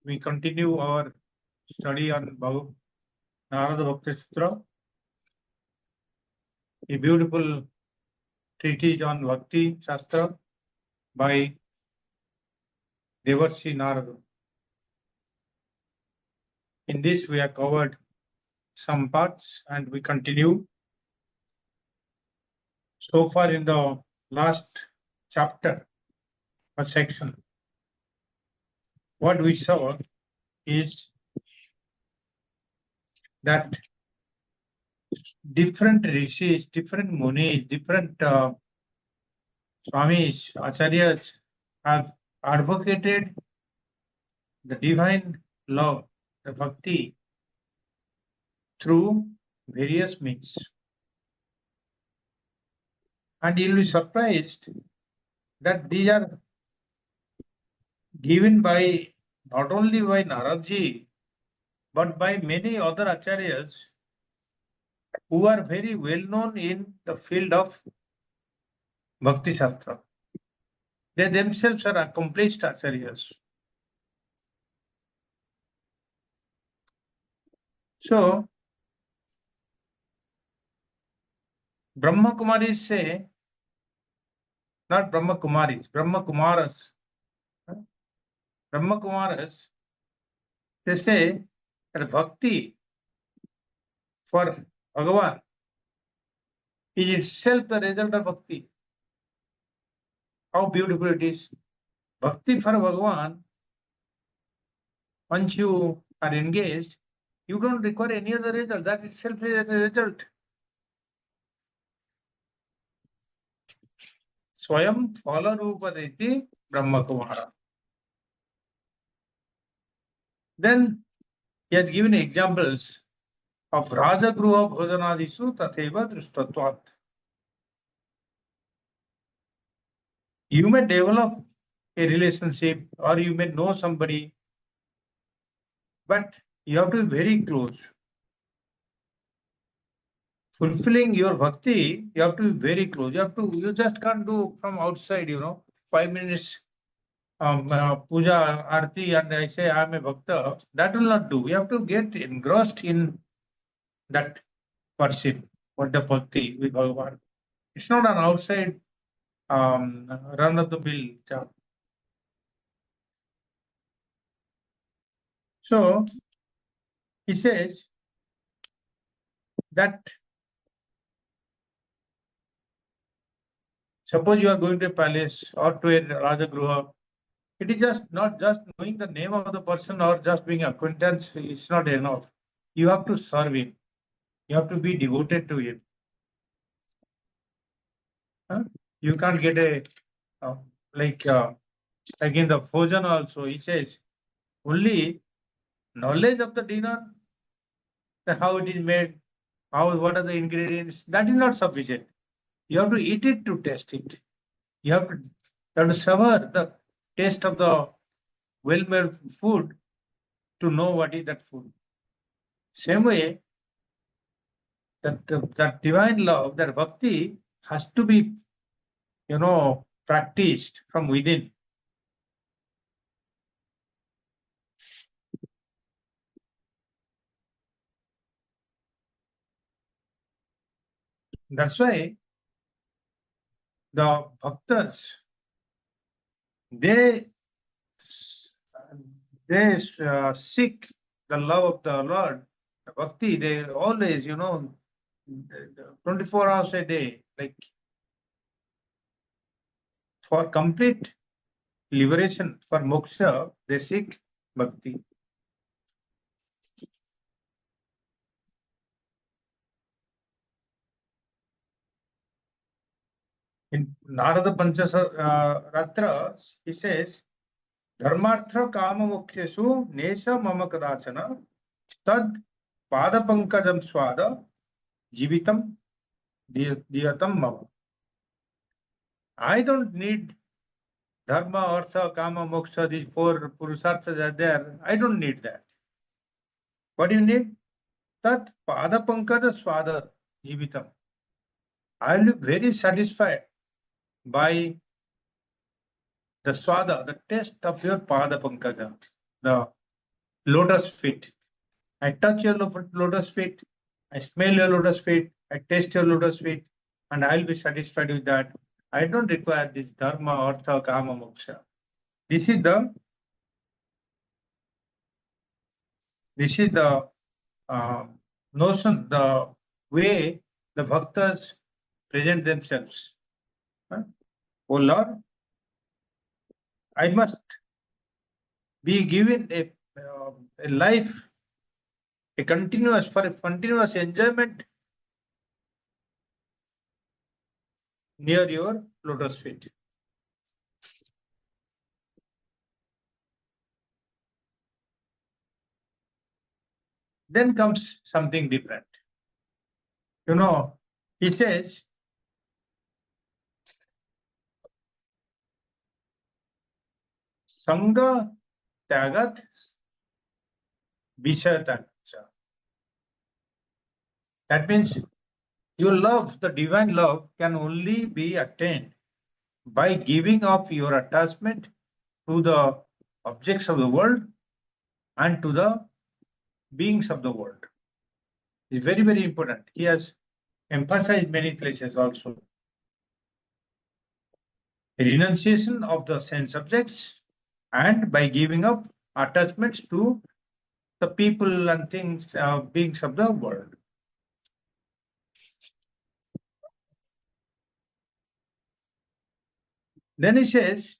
we continue our study on Narada Bhakti Sutra, a beautiful treatise on Bhakti Shastra by Devarshi Narada. In this, we have covered some parts and we continue. So far, in the last chapter or section, what we saw is that different rishis, different munis, different swamis, acharyas have advocated the divine love, the bhakti, through various means. And you'll be surprised that these are given by not only by Naradji, but by many other acharyas who are very well known in the field of Bhakti Shastra. They themselves are accomplished acharyas. So, Brahma Kumaris say, not Brahma Kumaris, Brahma Kumaras. Brahma Kumaras, they say that bhakti for Bhagavan is itself the result of bhakti. How beautiful it is. Bhakti for Bhagavan, once you are engaged, you don't require any other result. That itself is a result. Swayam phala rupadeti Brahma Kumara. Then he has given examples of Rajagruha Bhojanadisu Tatheva Drishtatvat. You may develop a relationship or you may know somebody, but you have to be very close. Fulfilling your bhakti, you have to be very close. You just can't do from outside, 5 minutes puja, arti, and I say I am a bhakta. That will not do. We have to get engrossed in that worship, what the bhakti with Bhagavan. It's not an outside run of the mill job. So he says that suppose you are going to a palace or to a Rajagruha, it is just not just knowing the name of the person or just being acquaintance is not enough. You have to serve him. You have to be devoted to him. You can't get a like in the Bhojan also, he says only knowledge of the dinner, how it is made, what are the ingredients, that is not sufficient. You have to eat it to taste it. You have to savor the taste of the well-made food to know what is that food. Same way, that divine love, that bhakti has to be, practiced from within. That's why the bhaktas, they seek the love of the Lord, the bhakti. They always, 24 hours a day, like for complete liberation, for moksha, they seek bhakti. In Narada Panchasaratra, he says, Dharmartha kama moksheshu nesha mama kadachana tad padapankajam swada jivitam diyatam mama. I don't need dharma, artha, kama, moksha, these 4 purusharthas are there. I don't need that. What do you need? Tat padapankaja swada jivitam. I will be very satisfied by the swada, the taste of your pada pankaja, the lotus feet. I touch your lotus feet, I smell your lotus feet, I taste your lotus feet, and I'll be satisfied with that. I don't require this dharma, artha, kama, moksha. This is the uh, notion, the way the bhaktas present themselves. Huh? Oh Lord, I must be given a life, a continuous enjoyment near your lotus feet. Then comes something different. He says, Sangha Tyagat Vishayatacha. That means your love, the divine love, can only be attained by giving up your attachment to the objects of the world and to the beings of the world. It's very, very important. He has emphasized many places also. Renunciation of the sense subjects and by giving up attachments to the people and things, beings of the world. Then he says,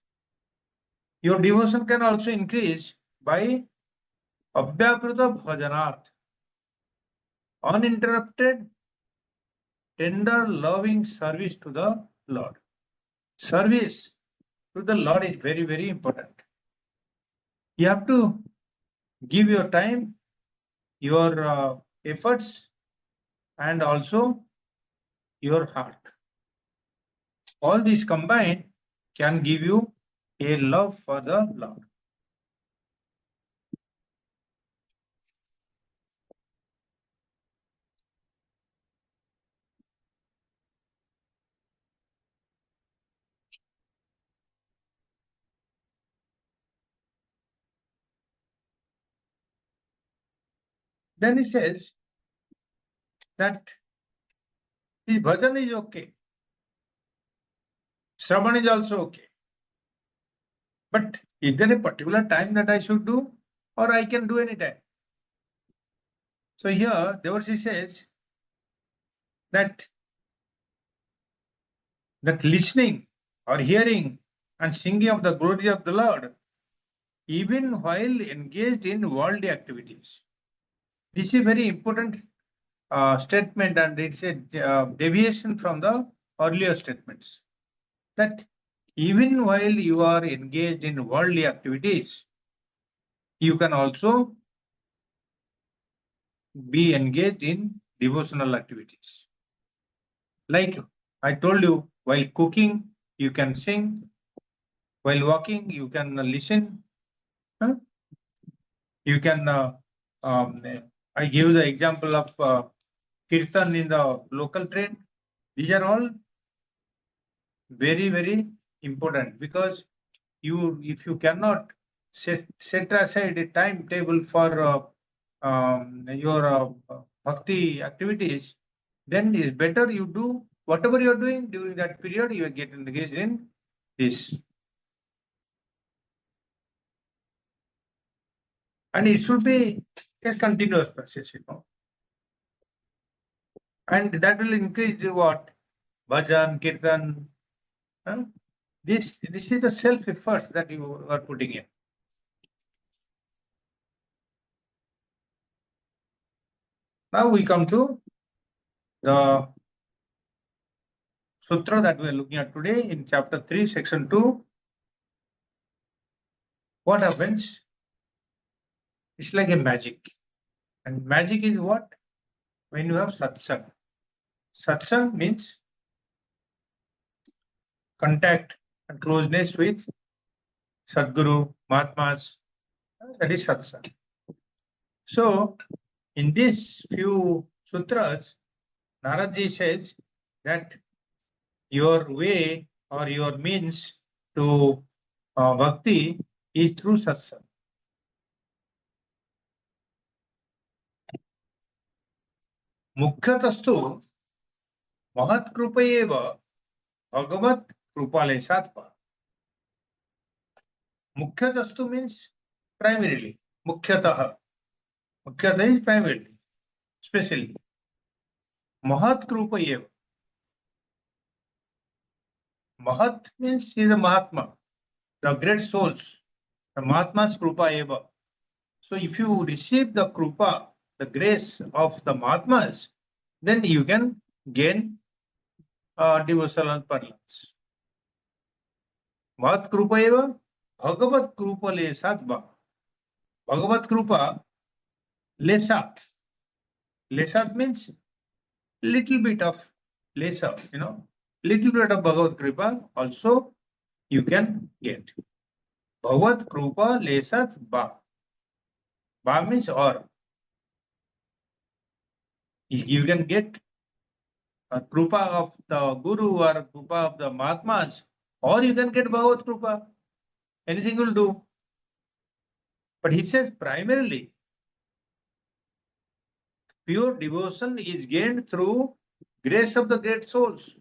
your devotion can also increase by abhyapruta bhajanat, uninterrupted, tender, loving service to the Lord. Service to the Lord is very, very important. You have to give your time, your efforts, and also your heart. All these combined can give you a love for the Lord. Then he says that the bhajan is okay. Shravan is also okay. But is there a particular time that I should do, or I can do any time? So here, Devarshi says that listening or hearing and singing of the glory of the Lord, even while engaged in worldly activities. This is a very important statement, and it's a deviation from the earlier statements. That even while you are engaged in worldly activities, you can also be engaged in devotional activities. Like I told you, while cooking, you can sing. While walking, you can listen. Huh? You can, I give the example of kirtan in the local train. These are all very, very important because if you cannot set aside a timetable for your bhakti activities, then it's better you do whatever you're doing during that period, you get engaged in this. And it should be a continuous process, And that will increase what? Bhajan, kirtan. Huh? This is the self-effort that you are putting in. Now we come to the sutra that we are looking at today in chapter 3, section 2. What happens? It's like a magic. And magic is what? When you have satsang. Satsang means contact and closeness with Sadguru, Mahatmas. That is satsang. So, in these few sutras, Naradji says that your way or your means to bhakti is through satsang. मुख्यतस्तु महत्कृप एव भगवत कृपालेशात् वा. Mukhyatastu means primarily. Mukhyatah. Mukhyatah is primarily, specially. Mahat Krupa eva. Mahat means he is a Mahatma, the great souls, the Mahatma's Krupa eva. So if you receive the Krupa, the grace of the Mahatmas, then you can gain devotional parlance. Mahat Krupa eva, Bhagavat Krupa lesat va. Bhagavat Krupa lesat. Lesat means little bit of lesser, little bit of Bhagavad Kripa also you can get. Bhagavad Kripa lesat ba. Ba means or. You can get a Kripa of the Guru or Kripa of the Mahatmas, or you can get Bhagavad Kripa. Anything will do. But he says primarily, pure devotion is gained through grace of the great souls.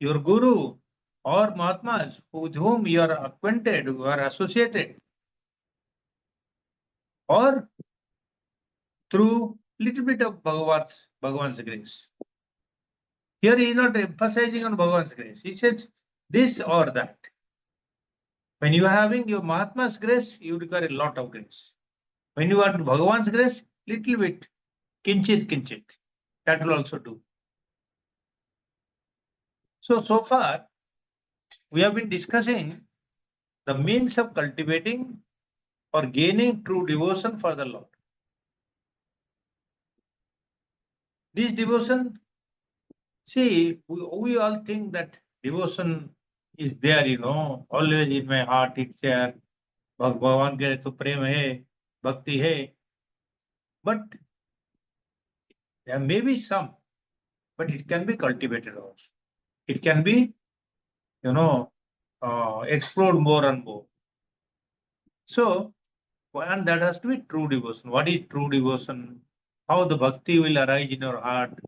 Your Guru or Mahatmas with whom you are acquainted, you are associated, or through little bit of Bhagavan's grace. Here he is not emphasizing on Bhagavan's grace. He says this or that. When you are having your Mahatma's grace, you require a lot of grace. When you are Bhagavan's grace, little bit, kinchit. That will also do. So far, we have been discussing the means of cultivating or gaining true devotion for the Lord. This devotion, see, we all think that devotion is there, always in my heart, it's there. भगवान के तो प्रेम है, भक्ति है. But there may be some, but it can be cultivated also. It can be, explored more and more. So, and that has to be true devotion. What is true devotion? How the bhakti will arise in your heart?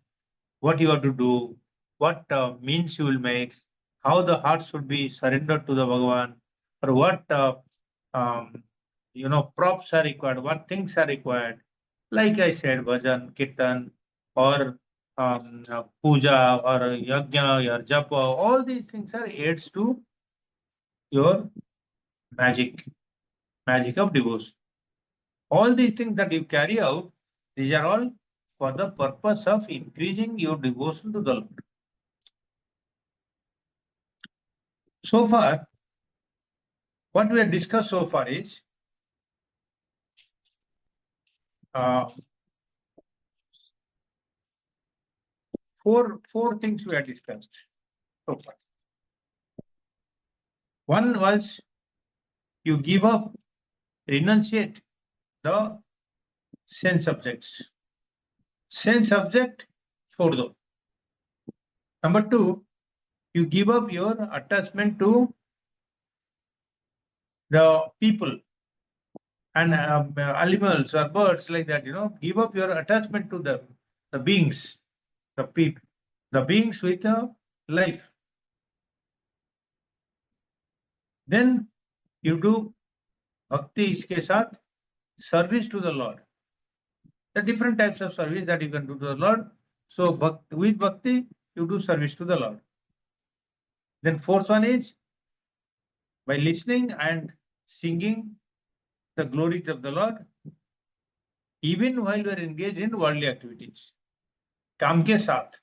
What you have to do? What means you will make? How the heart should be surrendered to the Bhagavan? Or what, props are required? What things are required? Like I said, bhajan, kirtan, or puja, or yajna, or japa, all these things are aids to your magic of devotion. All these things that you carry out, these are all for the purpose of increasing your devotion to the Lord. So far, what we have discussed so far is four things we have discussed so far. One was you give up, renunciate the sense objects. Sense object, chhod do. Number two, you give up your attachment to the people and animals or birds like that, give up your attachment to them, the beings, the people, the beings with a life. Then you do bhakti iske saath, service to the Lord. The different types of service that you can do to the Lord. So with bhakti, you do service to the Lord. Then fourth one is by listening and singing the glories of the Lord, even while you are engaged in worldly activities. Kam ke saath.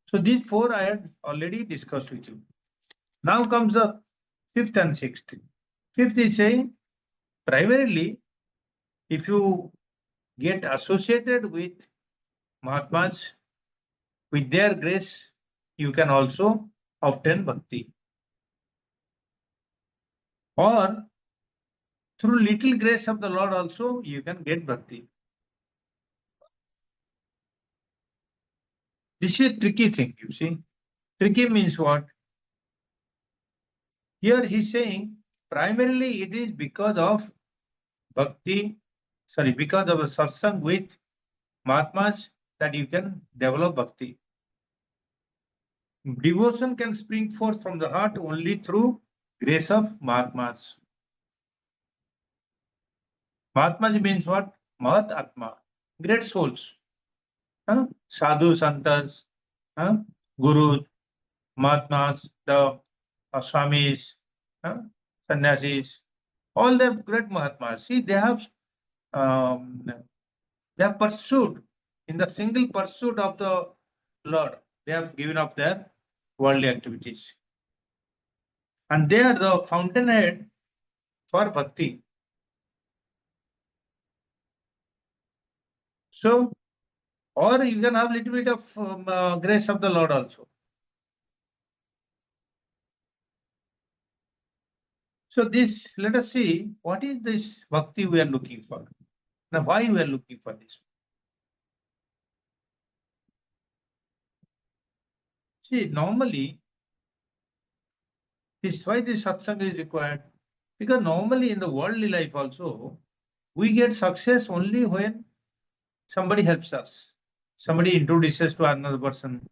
So these four I had already discussed with you. Now comes the fifth and sixth. Fifth is saying, primarily, if you get associated with Mahatmas, with their grace, you can also obtain bhakti. Or through little grace of the Lord also, you can get bhakti. This is a tricky thing, you see. Tricky means what? Here he's saying, primarily it is because of bhakti, because of a satsang with Mahatmas that you can develop bhakti. Devotion can spring forth from the heart only through grace of Mahatmas. Mahatmas means what? Mahat Atma, great souls. Sadhu, Santas, Gurus, Mahatmas, the Swamis, Sannyasis, all the great Mahatmas. See, um, they have pursued in the single pursuit of the Lord. They have given up their worldly activities, and they are the fountainhead for bhakti. So, or you can have a little bit of grace of the Lord also. So this, let us see, what is this bhakti we are looking for? Now, why we are looking for this? See, normally, this is why this satsang is required. Because normally in the worldly life also, we get success only when somebody helps us. Somebody introduces to another person.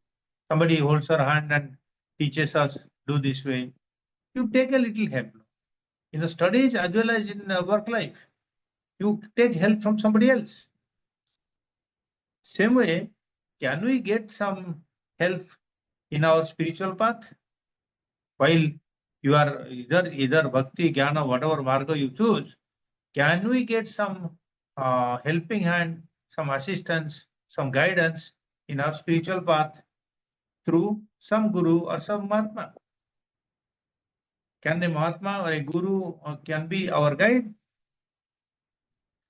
Somebody holds our hand and teaches us, do this way. You take a little help. In the studies as well as in work life, you take help from somebody else. Same way, can we get some help in our spiritual path? While you are either bhakti, jnana, whatever marga you choose, can we get some helping hand, some assistance, some guidance in our spiritual path through some guru or some mahatma? Can a mahatma or a guru can be our guide?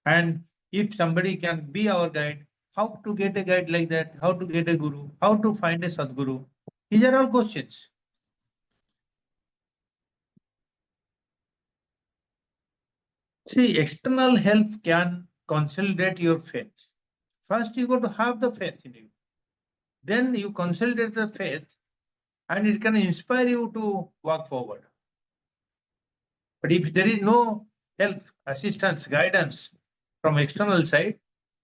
And if somebody can be our guide, how to get a guide like that? How to get a guru? How to find a sadguru? These are all questions. See, external help can consolidate your faith. First, you got to have the faith in you. Then you consolidate the faith and it can inspire you to walk forward. But if there is no help, assistance, guidance from external side,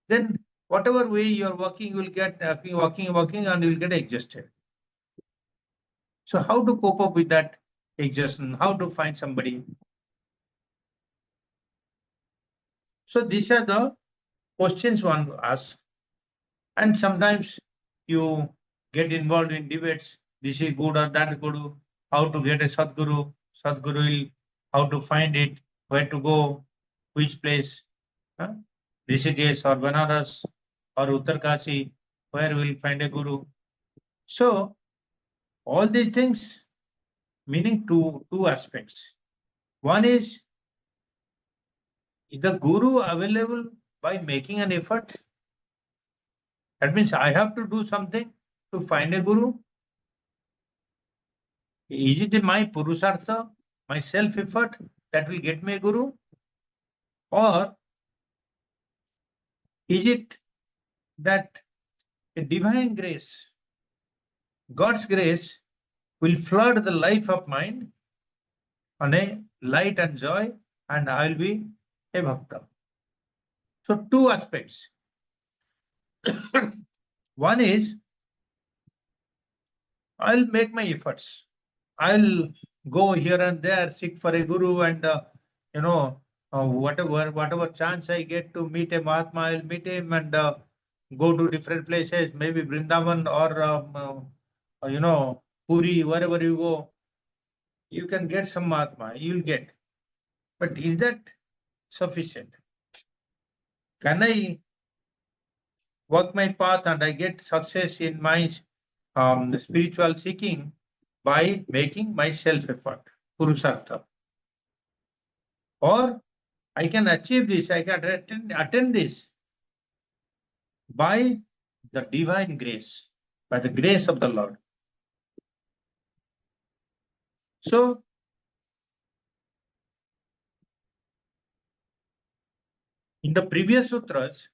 then whatever way you are working, you will get working, and you will get exhausted. So how to cope up with that exhaustion? How to find somebody? So these are the questions one asks. And sometimes you get involved in debates. This is good or that good. How to get a Sadguru? Sadguru, how to find it? Where to go? Which place? Huh? Rishikesh or Banaras or Uttarkasi? Where will find a guru? So all these things meaning two aspects. One is the guru available by making an effort. That means I have to do something to find a guru. Is it my purusartha, my self-effort that will get me a guru? Or is it that a divine grace, God's grace, will flood the life of mine on a light and joy, and I will be a bhakta? So two aspects. One is I'll make my efforts. I'll go here and there, seek for a guru, and whatever chance I get to meet a Mahatma, I'll meet him and go to different places, maybe Vrindavan or Puri, wherever you go, you can get some Mahatma. You'll get, but is that sufficient? Can I work my path and I get success in my spiritual seeking by making my self effort, purusartha? Or I can achieve this, I can attain this by the divine grace, by the grace of the Lord. So, in the previous sutras,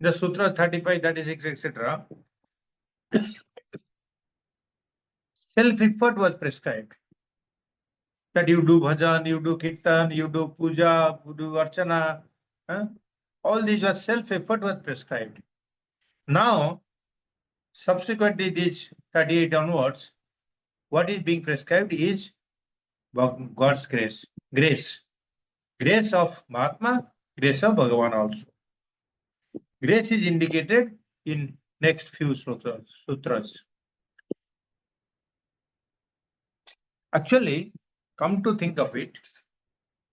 the Sutra 35, 36, etc., self effort was prescribed. That you do bhajan, you do kirtan, you do puja, you do archana, all these was self-effort was prescribed. Now, subsequently, these 38 onwards, what is being prescribed is God's grace. Grace of Mahatma, grace of Bhagavan also. Grace is indicated in next few sutras. Actually, come to think of it,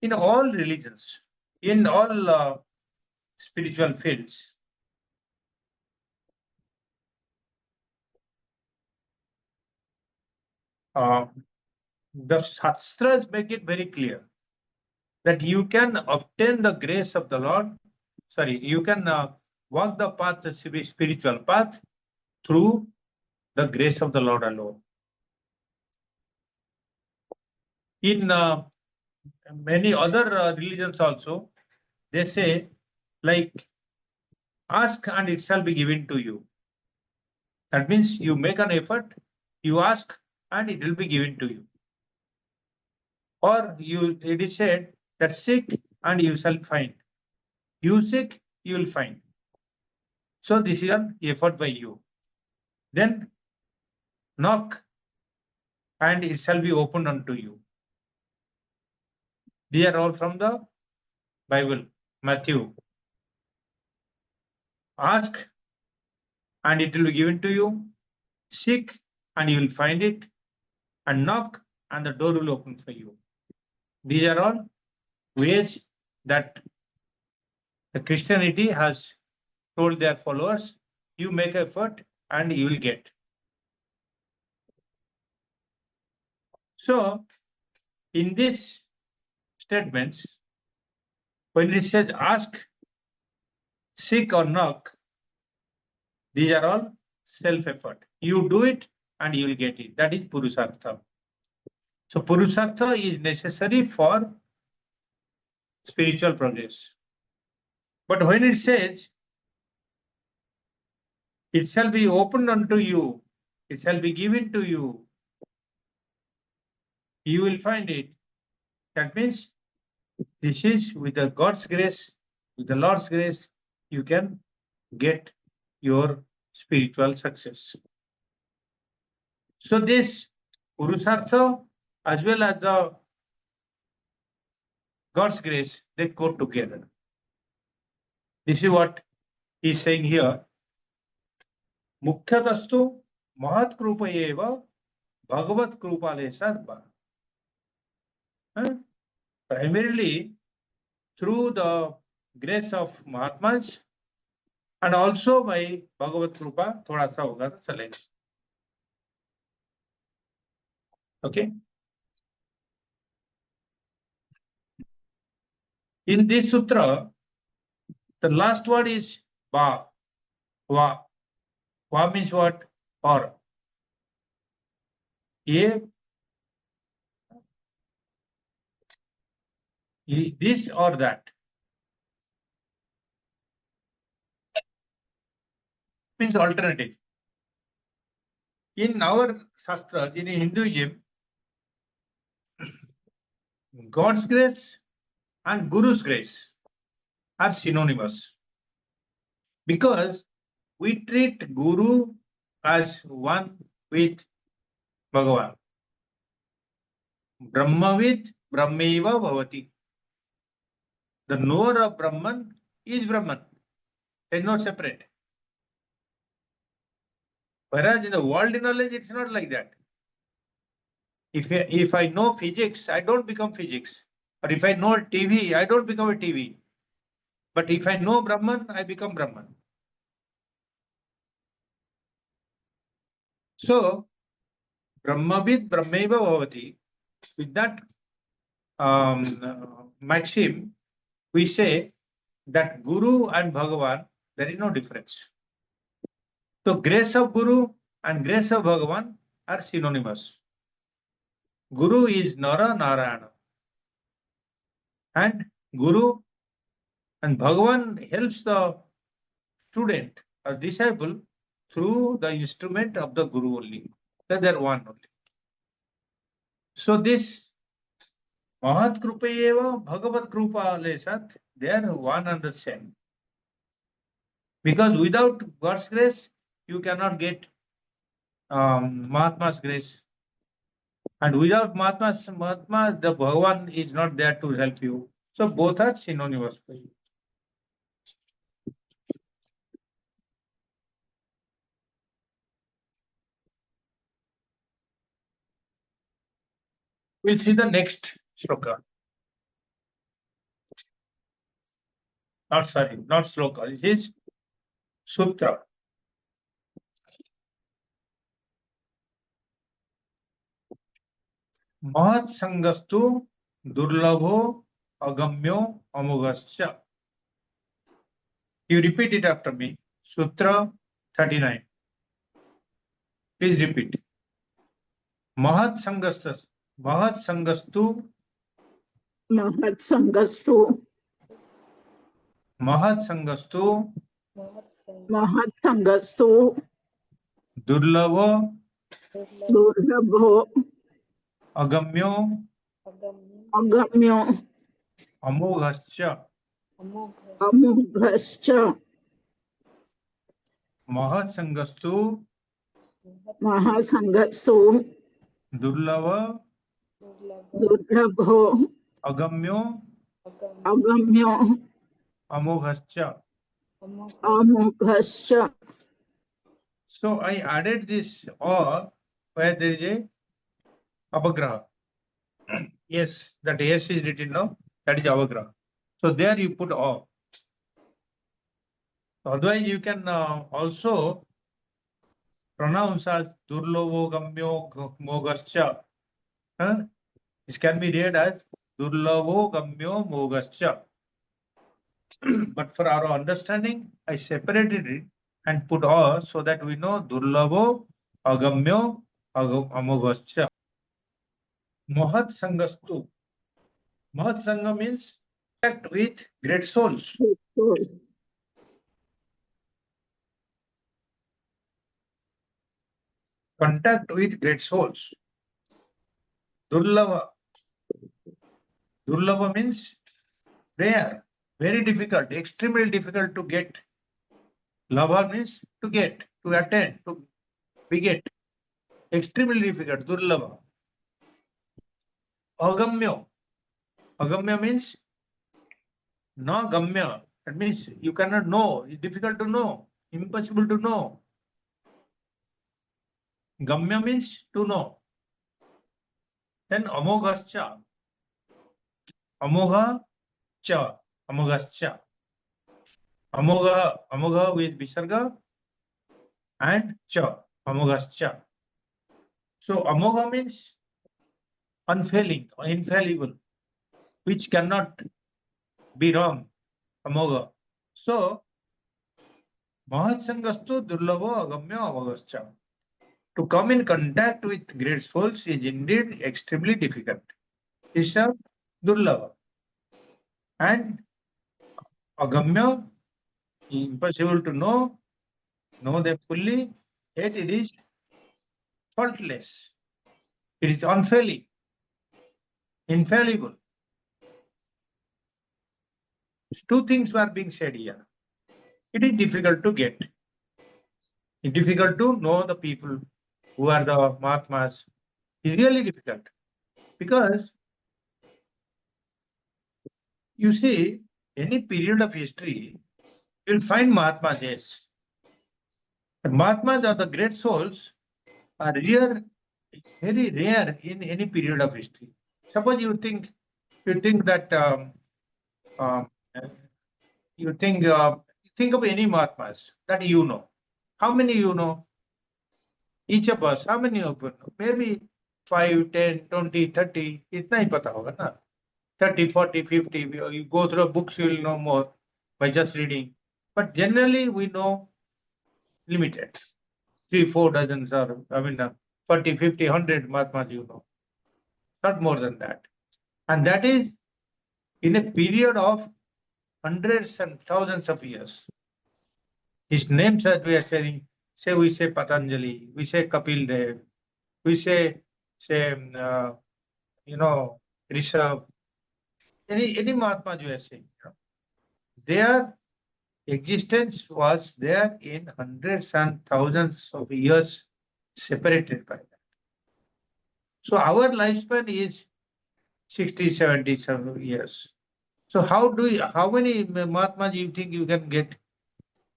in all religions, in all spiritual fields, the Shastras make it very clear that you can obtain the grace of the Lord, you can walk the path, the spiritual path, through the grace of the Lord alone. In many other religions also, they say, like, ask and it shall be given to you. That means you make an effort, you ask, and it will be given to you. Or it is said that seek and you shall find. You seek, you will find. So this is an effort by you. Then knock and it shall be opened unto you. These are all from the Bible, Matthew. Ask and it will be given to you. Seek and you will find it. And knock and the door will open for you. These are all ways that the Christianity has told their followers, you make effort and you will get. So, in these statements, when it says ask, seek or knock, these are all self-effort. You do it and you will get it. That is Purusartha. So Purusartha is necessary for spiritual progress. But when it says, it shall be opened unto you, it shall be given to you, you will find it. That means this is with the God's grace, with the Lord's grace, you can get your spiritual success. So this Purusartha as well as the God's grace, they go together. This is what he's saying here. Mukhyatastu Mahat Krupa eva Bhagavat Krupale Sarva. Primarily through the grace of Mahatmas and also by Bhagavat Krupa, thoda sa hoga to chalega. Okay. In this sutra, the last word is va. Va. Va means what? Or. This or that. Means alternative. In our Shastra, in Hinduism, God's grace and Guru's grace are synonymous. Because we treat Guru as one with Bhagavan. Brahmavid Brahmeva Bhavati. The knower of Brahman is Brahman. They are not separate. Whereas in the world knowledge, it's not like that. If I know physics, I don't become physics. Or if I know TV, I don't become a TV. But if I know Brahman, I become Brahman. So, Brahmavid Brahmeva Bhavati, with that maxim, we say that Guru and Bhagavan, there is no difference. So, grace of Guru and grace of Bhagavan are synonymous. Guru is Nara Narayana. And Guru and Bhagavan helps the student or disciple through the instrument of the Guru only. They are one only. So this Mahat Krupa eva Bhagavat Krupa lesat, they are one and the same. Because without God's grace, you cannot get Mahatma's grace. And without Mahatma, the Bhagavan is not there to help you. So both are synonymous for you. We'll see the next shloka. Not shloka. It is sutra. Mahat sangastu durlabho agamyo amoghascha. You repeat it after me. Sutra 39. Please repeat. Mahat sangastu Mahat sangastu durlabho durlabho agamyo agamyo amoghascha. amoghascha. Mahat sangastu Mahasangastu durlabho durlabho agamyo agamyo amoghascha. amoghascha. So I added this or where there is a apagraha. Yes, that yes is written now. That is avagraha. So there you put or. Otherwise, you can also pronounce as durlavo gamyo mogascha. This can be read as durlavo gamyo mogascha. But for our understanding, I separated it and put or so that we know durlavo agamyo amogascha. Mahat sangastu. Mahat sangha means contact with great souls. Contact with great souls. Durlava. Durlava means rare, very difficult, extremely difficult to get. Lava means to get, to attain, to beget. Extremely difficult, durlava. Agamya. Agamya means no gamya. That means you cannot know. It's difficult to know, impossible to know. Gamya means to know. Then amoghascha. Amogha cha. Amoghascha. Amogha with visarga and cha. Amoghascha. So amogha means unfailing or infallible, which cannot be wrong. Amogha. So Mahatsangastu durlavo agamya amoghascha. To come in contact with great souls is indeed extremely difficult. It's a durlava. And agamya, impossible to know them fully, yet it is faultless. It is unfailing, infallible. Two things were being said here. It is difficult to get. It's difficult to know the people who are the Mahatmas. It's really difficult because you see, any period of history, you'll find Mahatmas, yes. The Mahatmas or the great souls are rare, very rare in any period of history. Suppose you think that um, you think of any Mahatmas that you know. How many you know? Each of us, how many of you know? Maybe 5, 10, 20, 30, itna hi pata hoga na. 30, 40, 50, you go through books, you will know more by just reading. But generally we know limited. 3, 4 dozens or 40, 50, 100 Mahatmas you know. Not more than that. And that is in a period of hundreds and thousands of years. His names that we are sharing, we say Patanjali, we say Kapil Dev, we say Rishabh, any Mahatma you are saying, they are existence was there in hundreds and thousands of years separated by that. So our lifespan is 60, 70 some years. So how many Mahatmas you think you can get?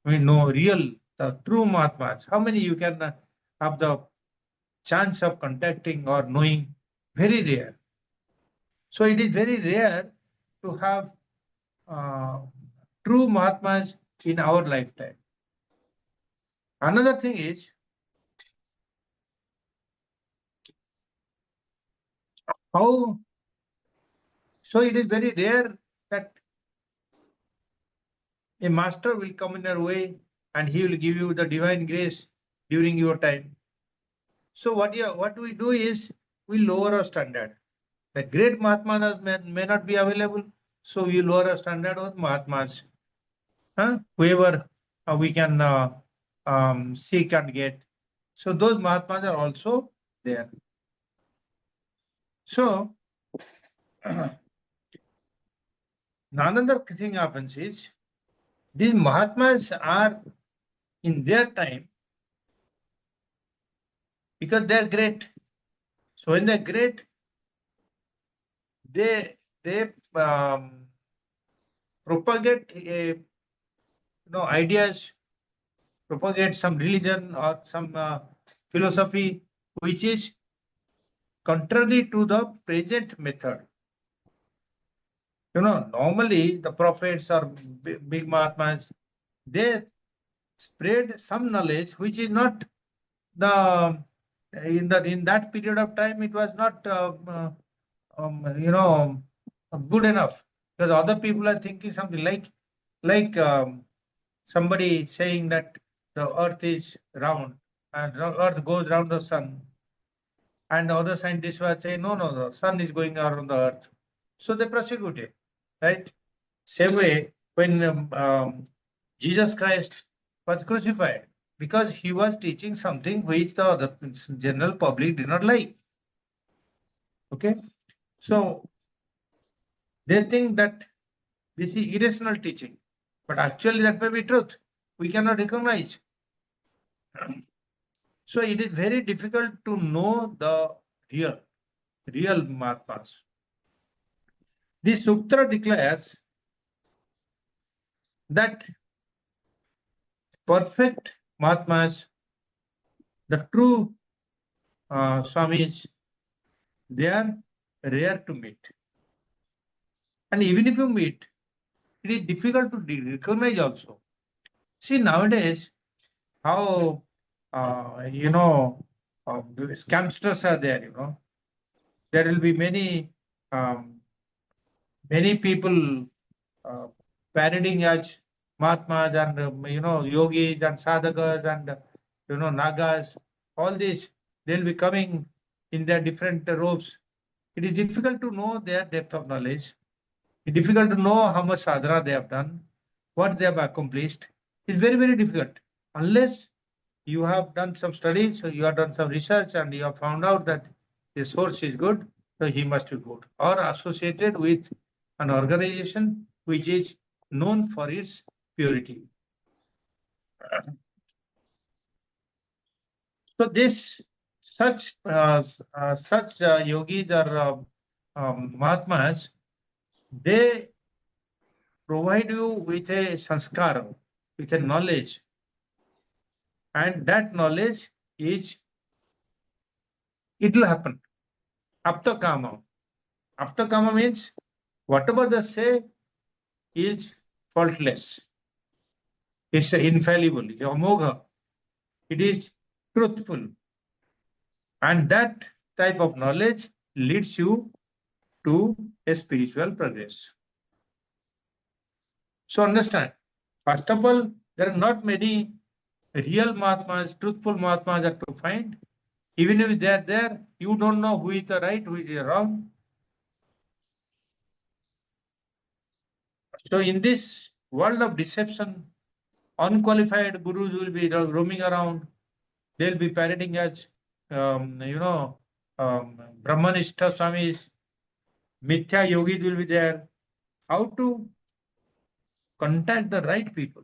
I mean, no real, the true Mahatmas. How many you can have the chance of contacting or knowing? Very rare. So it is very rare to have uh, true Mahatmas in our lifetime. Another thing is, how, so it is very rare that a master will come in your way and he will give you the divine grace during your time. So what we do is we lower our standard. The great Mahatmas may not be available, so we lower our standard of Mahatmas. Whoever we can seek and get. So those Mahatmas are also there. So another thing happens is these Mahatmas are in their time because they are great. So when they're great, they propagate ideas, propagate some religion or some philosophy which is contrary to the present method. Normally the prophets or big Mahatmas, they spread some knowledge which is not the in that period of time it was not good enough, because other people are thinking something like somebody saying that the earth is round and earth goes around the sun, and other scientists were saying no, the sun is going around the earth, so they prosecuted, right? Same way when Jesus Christ was crucified, because he was teaching something which the other general public did not like. Okay, so they think that this is irrational teaching, but actually that may be truth. We cannot recognize. So it is very difficult to know the real Mahatmas. This Sutra declares that perfect Mahatmas, the true Swamis, they are rare to meet. And even if you meet, it is difficult to recognize also. See, nowadays, how, scamsters are there, There will be many people parodying as Mahatmas and, yogis and sadhakas and, nagas. All these, they'll be coming in their different robes. It is difficult to know their depth of knowledge. It's difficult to know how much sadhana they have done, what they have accomplished. It's very, very difficult. Unless you have done some studies, so you have done some research and you have found out that the source is good, so he must be good. Or associated with an organization which is known for its purity. So such yogis or Mahatmas, they provide you with a sanskar, with a knowledge, and that knowledge is, it will happen. Apta kama. Apta kama means whatever they say is faultless. It's infallible, it's amogha. It is truthful. And that type of knowledge leads you to a spiritual progress. So understand, first of all, there are not many real Mahatmas, truthful Mahatmas are to find. Even if they are there, you don't know who is the right, who is the wrong. So in this world of deception, unqualified gurus will be roaming around. They'll be parodying as, Brahmanistha Swamis, Mithya Yogis will be there. How to contact the right people?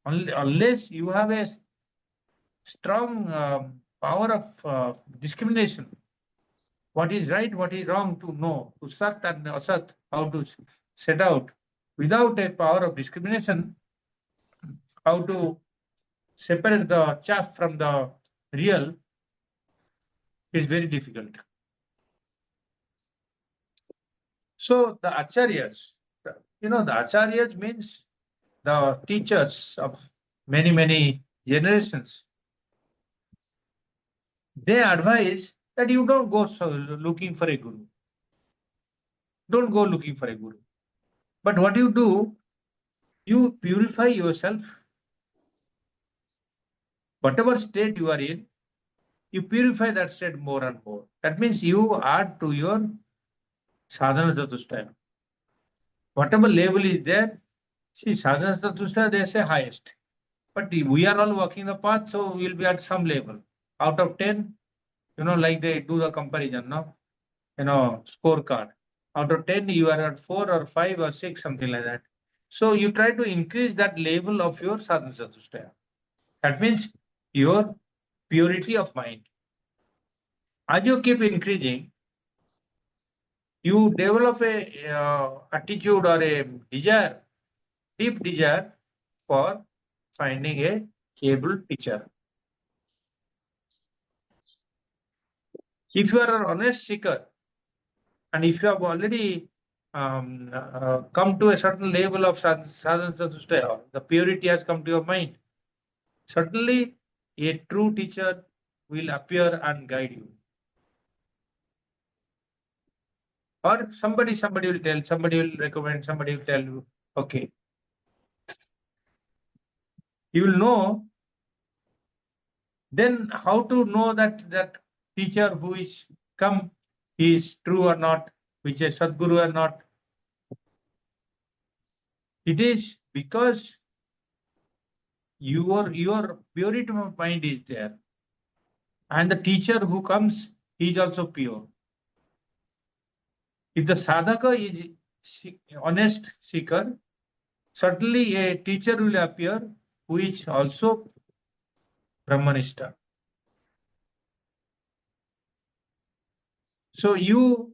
unless you have a strong power of discrimination, what is right, what is wrong to know, to sat and asat, how to set out. Without a power of discrimination, how to separate the chaff from the real is very difficult. So the acharyas, the acharyas means the teachers of many generations. They advise that you don't go looking for a guru. Don't go looking for a guru. But what you do, you purify yourself. Whatever state you are in, you purify that state more and more. That means you add to your sadhana chatushtaya. Whatever level is there, see, sadhana chatushtaya, they say highest. But we are all walking the path, so we'll be at some level. Out of 10, like they do the comparison, no? Scorecard. Out of 10, you are at 4 or 5 or 6, something like that. So you try to increase that level of your sadhana chatushtaya. That means your purity of mind. As you keep increasing, you develop a attitude or a desire, deep desire for finding a able teacher. If you are an honest seeker, and if you have already come to a certain level of sadhana chatushtaya, the purity has come to your mind, certainly a true teacher will appear and guide you. Or somebody will tell, somebody will recommend, somebody will tell you, okay. You will know. Then how to know that teacher who is come is true or not, which is Sadguru or not? It is because your purity of mind is there. And the teacher who comes is also pure. If the sadhaka is honest seeker, certainly a teacher will appear who is also Brahmanishta. So you'll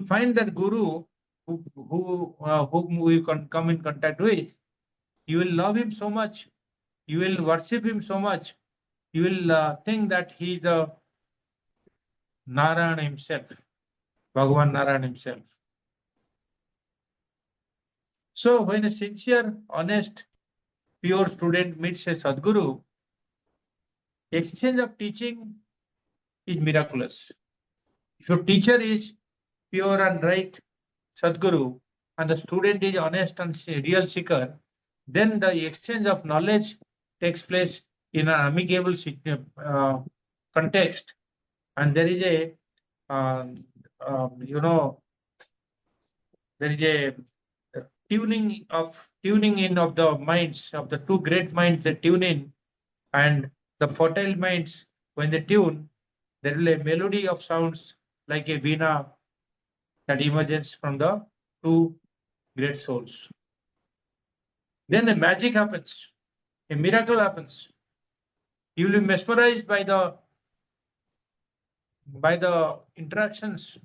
find that guru whom we can come in contact with, you will love him so much, you will worship him so much, you will think that he is the Narayana himself, Bhagavan Narayana himself. So when a sincere, honest, pure student meets a Sadguru, exchange of teaching is miraculous. If your teacher is pure and right Sadguru, and the student is honest and real seeker, then the exchange of knowledge takes place in an amicable context, and there is a there is a tuning in of the minds of the two great minds that tune in, and the fertile minds, when they tune, there will be a melody of sounds like a veena that emerges from the two great souls. Then the magic happens, a miracle happens. You will be mesmerized by the interactions,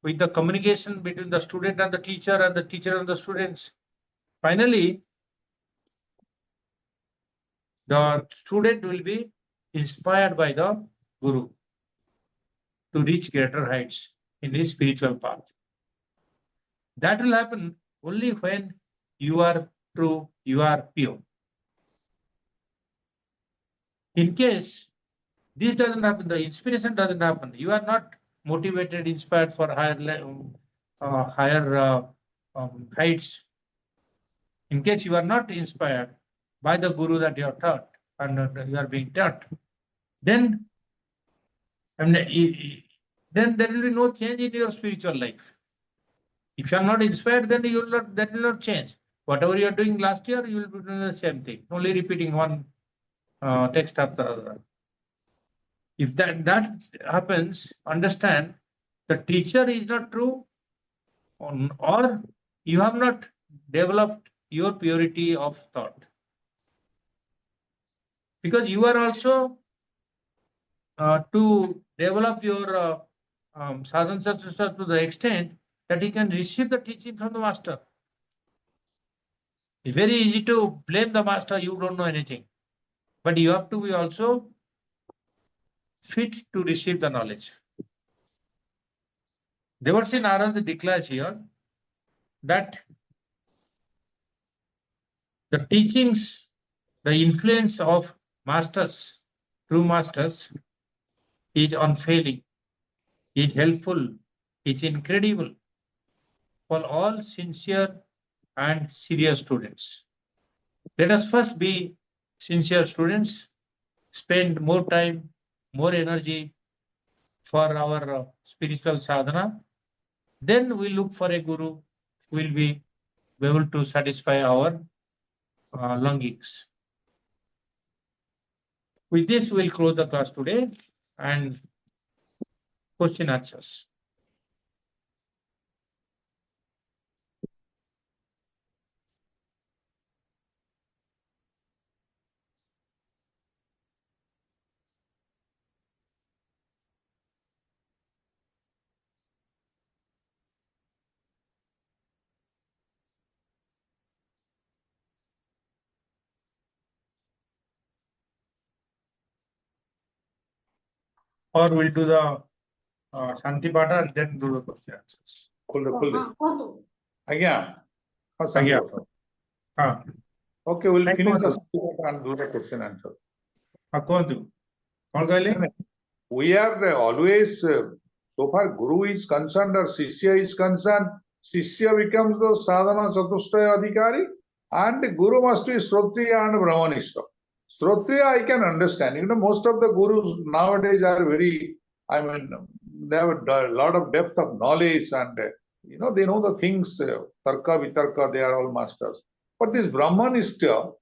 with the communication between the student and the teacher and the students. Finally, the student will be inspired by the guru to reach greater heights in his spiritual path. That will happen only when you are true, you are pure. In case this doesn't happen, the inspiration doesn't happen, you are not motivated, inspired for higher heights. In case you are not inspired by the guru that you are taught and you are being taught, then there will be no change in your spiritual life. If you are not inspired, then that will not change. Whatever you are doing last year, you will be doing the same thing, only repeating one text after another. If that happens, understand the teacher is not true, or you have not developed your purity of thought. Because you are also to develop your sadhana satsastra to the extent that he can receive the teaching from the master. It's very easy to blame the master, you don't know anything. But you have to be also fit to receive the knowledge. Devarsi Narada declares here that the teachings, the influence of masters, true masters, is unfailing, is helpful, is incredible for all sincere and serious students. Let us first be sincere students, spend more time, more energy for our spiritual sadhana. Then we look for a guru who will be able to satisfy our longings. With this, we'll close the class today and question answers. Or we'll do the Shanti Pata and then do the question answers. Again. Again. Okay, we'll Thank finish you. the Shanti Pata and do the question answer. We are always, so far Guru is concerned or Shishya is concerned, Shishya becomes the Sadhana Chatushtaya Adhikari and Guru must be Shrotriya and Brahmanishta. Shrotriya I can understand. You know, most of the Gurus nowadays are very, I mean, they have a lot of depth of knowledge and, you know, they know the things, Tarka, Vitarka, they are all masters. But this Brahmanishta,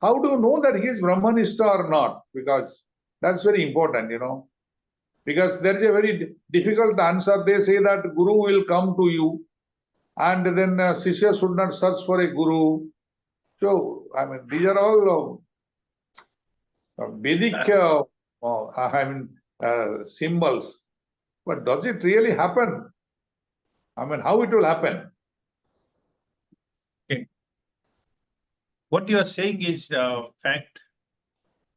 how do you know that he is Brahmanishta or not? Because that's very important, you know. Because there is a very difficult answer. They say that Guru will come to you and then Shishya should not search for a Guru. So, I mean, these are all Vedic symbols. But does it really happen? I mean, how it will happen? Okay. What you are saying is fact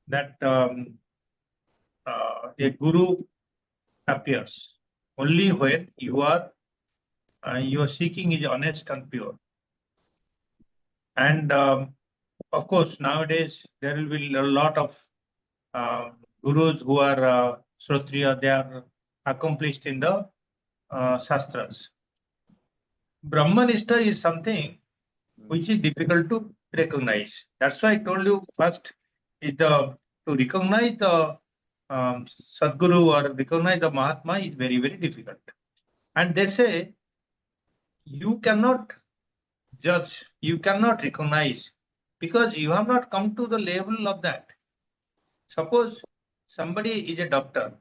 that a guru appears only when you are seeking is honest and pure. And of course, nowadays there will be a lot of gurus who are Shrotriya, they are accomplished in the Shastras. Brahmanishta is something which is difficult to recognize. That's why I told you first is to recognize the Sadguru or recognize the Mahatma is very, very difficult. And they say you cannot judge, you cannot recognize because you have not come to the level of that. Suppose somebody is a doctor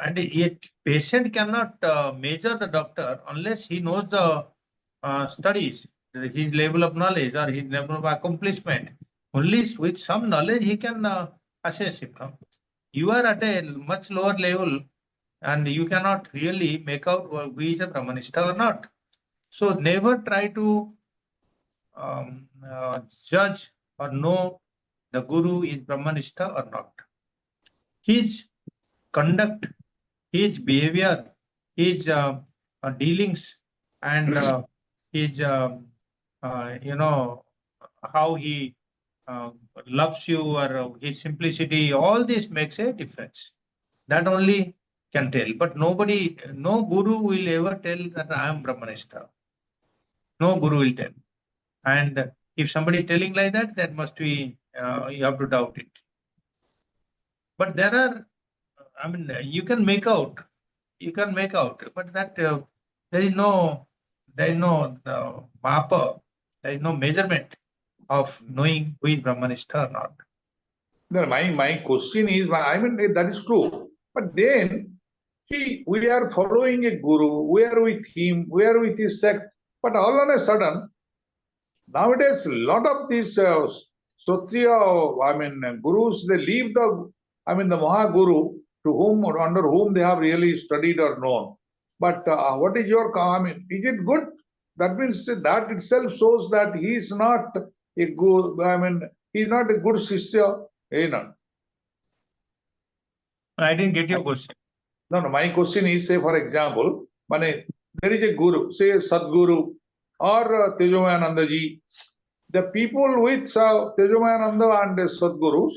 and a patient cannot measure the doctor unless he knows the studies, his level of knowledge or his level of accomplishment. Only with some knowledge he can assess him. You are at a much lower level and you cannot really make out who is a Brahmanishta or not. So never try to judge or know the Guru is Brahmanishta or not. His conduct, his behavior, his dealings, and his, you know, how he loves you or his simplicity, all this makes a difference. That only can tell. But nobody, no Guru will ever tell that I am Brahmanishta. No Guru will tell. And if somebody telling like that, that must be, you have to doubt it. But there are, I mean, you can make out, but that there is no mapper, there is no measurement of knowing who is Brahmanishta or not. No, my question is, I mean, that is true. But then, see, we are following a Guru, we are with him, we are with his sect, but all on a sudden, Nowadays, a lot of these Kshatriya, gurus, they leave the Mahaguru, to whom or under whom they have really studied or known. But what is your, is it good? That means that itself shows that he is not a good, he is not a good Shishya. I didn't get your question. No, my question is, say for example, there is a guru, say Sadguru or Tejomayananda ji. The people with Tejomayananda and Sadgurus,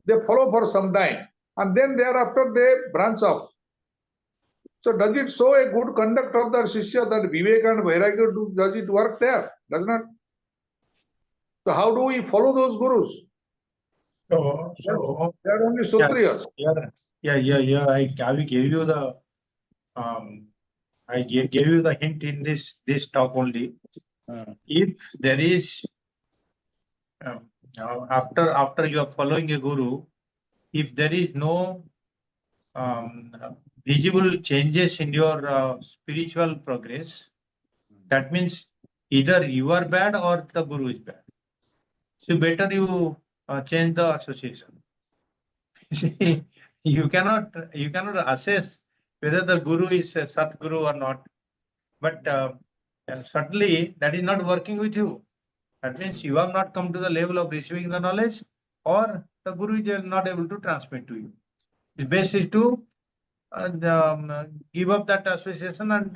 they follow for some time and then thereafter they branch off. So does it show a good conduct of the Shishya that Vivek and Vairagya, does it work there? Does not? So how do we follow those gurus? So They are only Sutriyas. yeah. I will give you the I gave you the hint in this talk only. If there is after you are following a guru, if there is no visible changes in your spiritual progress, that means either you are bad or the guru is bad. So better you change the association. See, you cannot assess whether the guru is a Satguru or not. But certainly that is not working with you. That means you have not come to the level of receiving the knowledge, or the guru is not able to transmit to you. The best is to give up that association and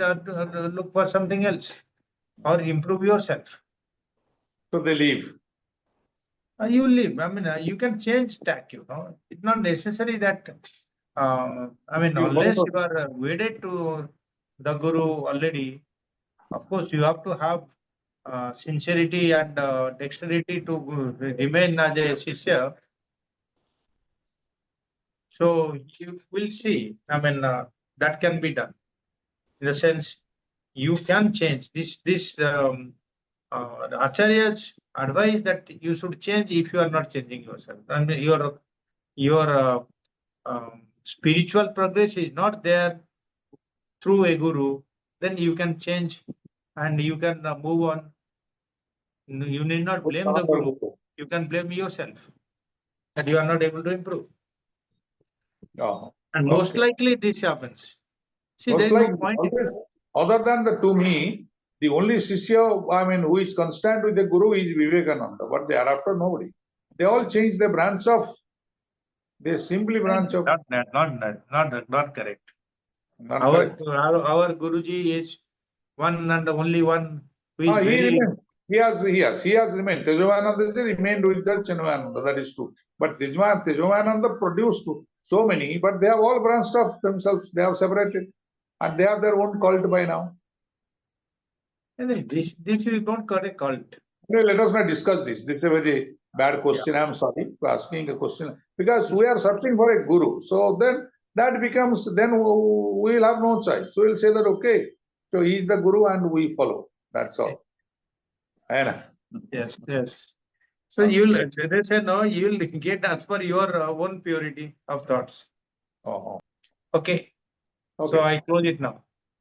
look for something else or improve yourself. So they leave. You will leave. You can change tack, It's not necessary that, unless you are wedded to the guru already, of course, you have to have sincerity and dexterity to remain as a Shishya. So you will see, that can be done. In the sense, you can change this Acharya's advice that you should change if you are not changing yourself. And your spiritual progress is not there through a guru, then you can change and you can move on. You need not blame the guru. You can blame yourself that you are not able to improve. And most likely this happens. See, there is no point. Other than to me, the only Shishya, who is constant with the Guru is Vivekananda, but thereafter nobody. They all change the branch of. They simply branch of. Not correct. Our Guruji is one and the only one who is very. He has remained. Tejomayananda remained with the Chinmayananda, that is true. But Tejomayananda produced so many, but they have all branched off themselves. They have separated, and they have their own cult by now. This is not called a cult. Let us not discuss this. This is a very bad question. I am sorry for asking a question, because we are searching for a guru. So then that becomes, then we will have no choice. We will say that, okay, so he is the guru and we follow. That's all. Yes. So they say no, you will get as per your own purity of thoughts. Okay. Okay. So I close it now.